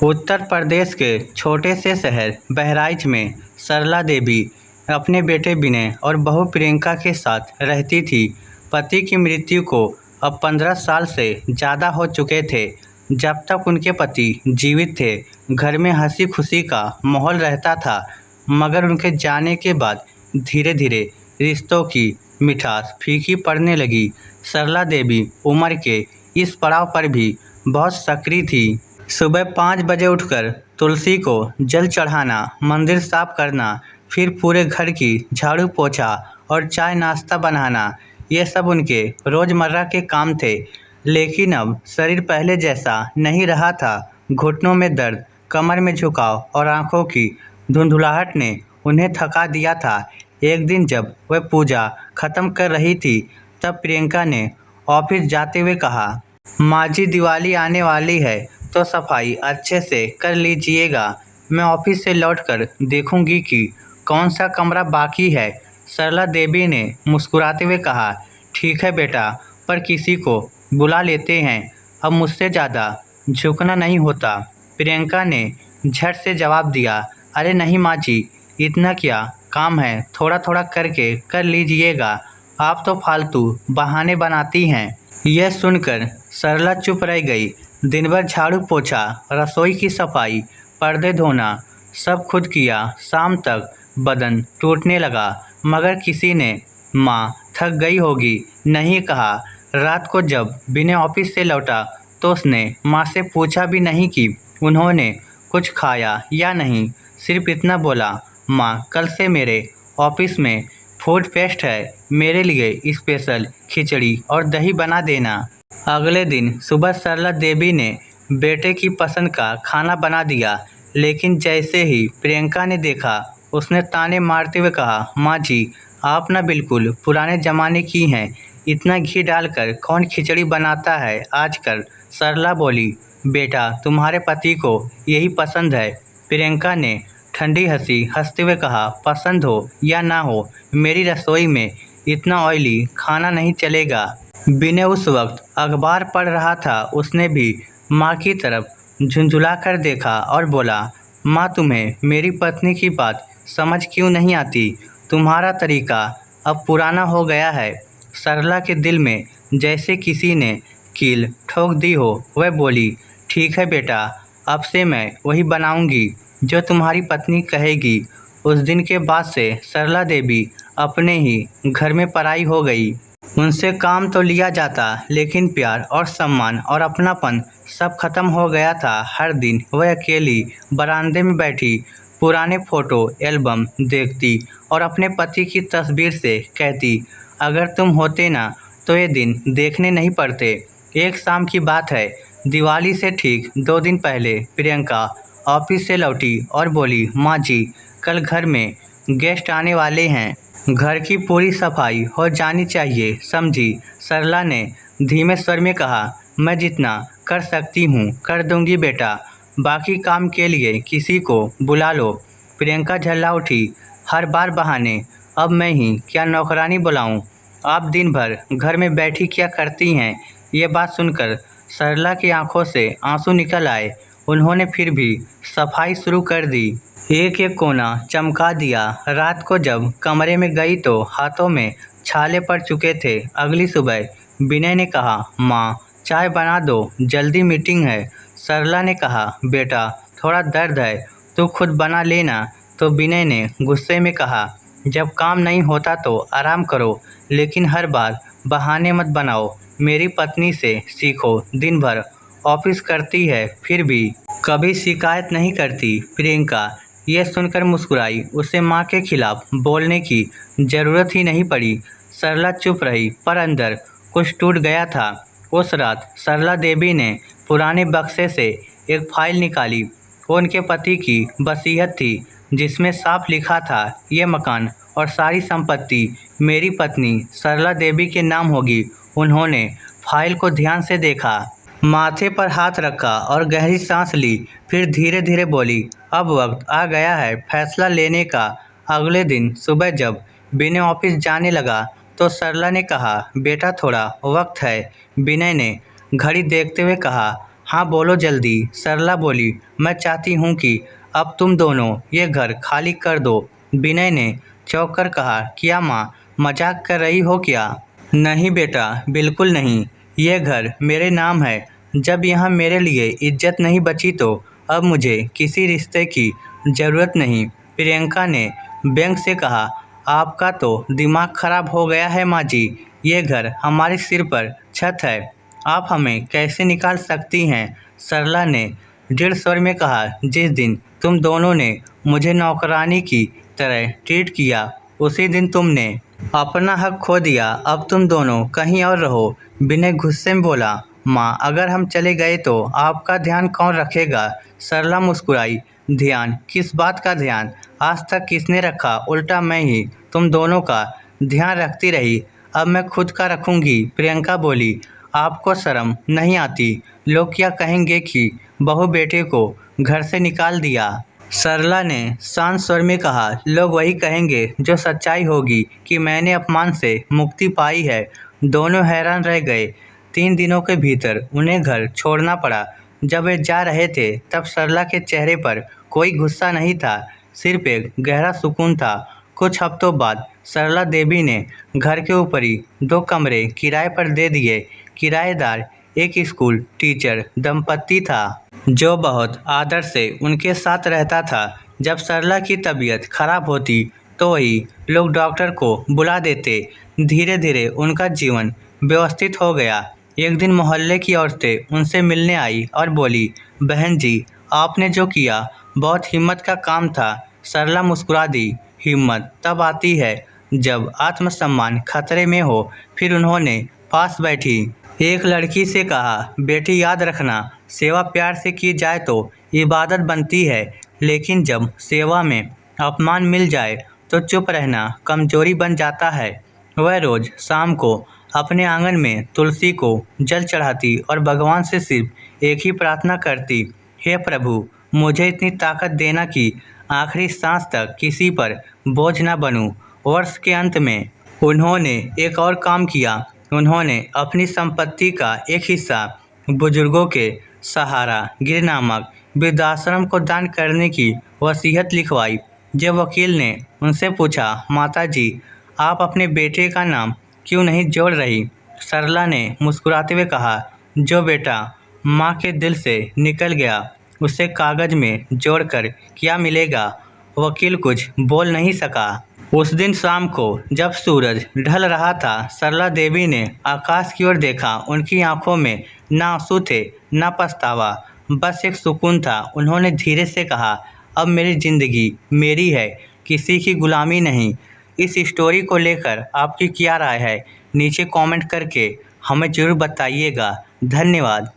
उत्तर प्रदेश के छोटे से शहर बहराइच में सरला देवी अपने बेटे विनय और बहू प्रियंका के साथ रहती थी। पति की मृत्यु को अब 15 साल से ज़्यादा हो चुके थे। जब तक उनके पति जीवित थे, घर में हंसी खुशी का माहौल रहता था, मगर उनके जाने के बाद धीरे धीरे रिश्तों की मिठास फीकी पड़ने लगी। सरला देवी उम्र के इस पड़ाव पर भी बहुत सक्रिय थी। सुबह 5 बजे उठकर तुलसी को जल चढ़ाना, मंदिर साफ करना, फिर पूरे घर की झाड़ू पोछा और चाय नाश्ता बनाना, ये सब उनके रोज़मर्रा के काम थे। लेकिन अब शरीर पहले जैसा नहीं रहा था। घुटनों में दर्द, कमर में झुकाव और आंखों की धुंधुलाहट ने उन्हें थका दिया था। एक दिन जब वह पूजा खत्म कर रही थी, तब प्रियंका ने ऑफिस जाते हुए कहा, माँ जी, दिवाली आने वाली है तो सफाई अच्छे से कर लीजिएगा। मैं ऑफिस से लौटकर देखूंगी कि कौन सा कमरा बाकी है। सरला देवी ने मुस्कुराते हुए कहा, ठीक है बेटा, पर किसी को बुला लेते हैं, अब मुझसे ज़्यादा झुकना नहीं होता। प्रियंका ने झट से जवाब दिया, अरे नहीं माँ जी, इतना क्या काम है, थोड़ा थोड़ा करके कर लीजिएगा, आप तो फालतू बहाने बनाती हैं। यह सुनकर सरला चुप रह गई। दिन भर झाड़ू पोछा, रसोई की सफाई, पर्दे धोना, सब खुद किया। शाम तक बदन टूटने लगा, मगर किसी ने माँ थक गई होगी नहीं कहा। रात को जब विनय ऑफिस से लौटा तो उसने माँ से पूछा भी नहीं कि उन्होंने कुछ खाया या नहीं। सिर्फ इतना बोला, माँ, कल से मेरे ऑफिस में फूड फेस्ट है, मेरे लिए स्पेशल खिचड़ी और दही बना देना। अगले दिन सुबह सरला देवी ने बेटे की पसंद का खाना बना दिया, लेकिन जैसे ही प्रियंका ने देखा, उसने ताने मारते हुए कहा, माँ जी, आप ना बिल्कुल पुराने ज़माने की हैं, इतना घी डालकर कौन खिचड़ी बनाता है आजकल। सरला बोली, बेटा, तुम्हारे पति को यही पसंद है। प्रियंका ने ठंडी हंसी हंसते हुए कहा, पसंद हो या ना हो, मेरी रसोई में इतना ऑयली खाना नहीं चलेगा। विनय उस वक्त अखबार पढ़ रहा था। उसने भी माँ की तरफ झुंझुला कर देखा और बोला, माँ, तुम्हें मेरी पत्नी की बात समझ क्यों नहीं आती? तुम्हारा तरीका अब पुराना हो गया है। सरला के दिल में जैसे किसी ने कील ठोक दी हो। वह बोली, ठीक है बेटा, अब से मैं वही बनाऊंगी जो तुम्हारी पत्नी कहेगी। उस दिन के बाद से सरला देवी अपने ही घर में पराई हो गई। उनसे काम तो लिया जाता, लेकिन प्यार और सम्मान और अपनापन सब खत्म हो गया था। हर दिन वह अकेली बरामदे में बैठी पुराने फ़ोटो एल्बम देखती और अपने पति की तस्वीर से कहती, अगर तुम होते ना तो ये दिन देखने नहीं पड़ते। एक शाम की बात है, दिवाली से ठीक 2 दिन पहले प्रियंका ऑफिस से लौटी और बोली, माँ जी, कल घर में गेस्ट आने वाले हैं, घर की पूरी सफाई हो जानी चाहिए, समझी? सरला ने धीमे स्वर में कहा, मैं जितना कर सकती हूँ कर दूंगी बेटा, बाकी काम के लिए किसी को बुला लो। प्रियंका झल्ला उठी, हर बार बहाने, अब मैं ही क्या नौकरानी बुलाऊं? आप दिन भर घर में बैठी क्या करती हैं? ये बात सुनकर सरला की आंखों से आंसू निकल आए। उन्होंने फिर भी सफाई शुरू कर दी, एक एक कोना चमका दिया। रात को जब कमरे में गई तो हाथों में छाले पड़ चुके थे। अगली सुबह विनय ने कहा, माँ, चाय बना दो, जल्दी मीटिंग है। सरला ने कहा, बेटा, थोड़ा दर्द है, तू खुद बना लेना। तो विनय ने गुस्से में कहा, जब काम नहीं होता तो आराम करो, लेकिन हर बार बहाने मत बनाओ। मेरी पत्नी से सीखो, दिन भर ऑफिस करती है, फिर भी कभी शिकायत नहीं करती। प्रियंका यह सुनकर मुस्कुराई। उसे माँ के खिलाफ बोलने की ज़रूरत ही नहीं पड़ी। सरला चुप रही, पर अंदर कुछ टूट गया था। उस रात सरला देवी ने पुराने बक्से से एक फाइल निकाली। वो उनके पति की वसीयत थी, जिसमें साफ लिखा था, ये मकान और सारी संपत्ति मेरी पत्नी सरला देवी के नाम होगी। उन्होंने फाइल को ध्यान से देखा, माथे पर हाथ रखा और गहरी सांस ली, फिर धीरे धीरे बोली, अब वक्त आ गया है फैसला लेने का। अगले दिन सुबह जब विनय ऑफिस जाने लगा तो सरला ने कहा, बेटा, थोड़ा वक्त है। विनय ने घड़ी देखते हुए कहा, हाँ बोलो जल्दी, सरला बोली। मैं चाहती हूँ कि अब तुम दोनों ये घर खाली कर दो। विनय ने चौंक कर कहा, क्या माँ मजाक कर रही हो क्या? नहीं बेटा, बिल्कुल नहीं। ये घर मेरे नाम है। जब यहाँ मेरे लिए इज्जत नहीं बची तो अब मुझे किसी रिश्ते की ज़रूरत नहीं। प्रियंका ने व्यंग से कहा, आपका तो दिमाग खराब हो गया है माँ जी। ये घर हमारे सिर पर छत है, आप हमें कैसे निकाल सकती हैं? सरला ने दृढ़ स्वर में कहा, जिस दिन तुम दोनों ने मुझे नौकरानी की तरह ट्रीट किया उसी दिन तुमने अपना हक खो दिया। अब तुम दोनों कहीं और रहो। विनय गुस्से में बोला, माँ अगर हम चले गए तो आपका ध्यान कौन रखेगा? सरला मुस्कुराई, ध्यान? किस बात का ध्यान? आज तक किसने रखा? उल्टा मैं ही तुम दोनों का ध्यान रखती रही। अब मैं खुद का रखूंगी। प्रियंका बोली, आपको शर्म नहीं आती? लोग क्या कहेंगे कि बहू बेटे को घर से निकाल दिया? सरला ने शांत स्वर में कहा, लोग वही कहेंगे जो सच्चाई होगी कि मैंने अपमान से मुक्ति पाई है। दोनों हैरान रह गए। 3 दिनों के भीतर उन्हें घर छोड़ना पड़ा। जब वे जा रहे थे तब सरला के चेहरे पर कोई गुस्सा नहीं था, सिर्फ एक गहरा सुकून था। कुछ हफ्तों बाद सरला देवी ने घर के ऊपर ही 2 कमरे किराए पर दे दिए। किराएदार एक स्कूल टीचर दंपत्ति था जो बहुत आदर से उनके साथ रहता था। जब सरला की तबीयत खराब होती तो वही लोग डॉक्टर को बुला देते। धीरे धीरे उनका जीवन व्यवस्थित हो गया। एक दिन मोहल्ले की औरतें उनसे मिलने आई और बोली, बहन जी आपने जो किया बहुत हिम्मत का काम था। सरला मुस्कुरा दी, हिम्मत तब आती है जब आत्मसम्मान खतरे में हो। फिर उन्होंने पास बैठी एक लड़की से कहा, बेटी याद रखना, सेवा प्यार से की जाए तो इबादत बनती है, लेकिन जब सेवा में अपमान मिल जाए तो चुप रहना कमजोरी बन जाता है। वह रोज़ शाम को अपने आंगन में तुलसी को जल चढ़ाती और भगवान से सिर्फ एक ही प्रार्थना करती, हे प्रभु मुझे इतनी ताकत देना कि आखिरी सांस तक किसी पर बोझ न बनूं। वर्ष के अंत में उन्होंने एक और काम किया। उन्होंने अपनी संपत्ति का एक हिस्सा बुजुर्गों के सहारा गृह नामक वृद्धाश्रम को दान करने की वसीयत लिखवाई। जब वकील ने उनसे पूछा, माता जी आप अपने बेटे का नाम क्यों नहीं जोड़ रही? सरला ने मुस्कुराते हुए कहा, जो बेटा माँ के दिल से निकल गया उसे कागज में जोड़कर क्या मिलेगा? वकील कुछ बोल नहीं सका। उस दिन शाम को जब सूरज ढल रहा था, सरला देवी ने आकाश की ओर देखा। उनकी आंखों में न आंसू थे न पछतावा, बस एक सुकून था। उन्होंने धीरे से कहा, अब मेरी जिंदगी मेरी है, किसी की गुलामी नहीं। इस स्टोरी को लेकर आपकी क्या राय है? नीचे कमेंट करके हमें ज़रूर बताइएगा। धन्यवाद।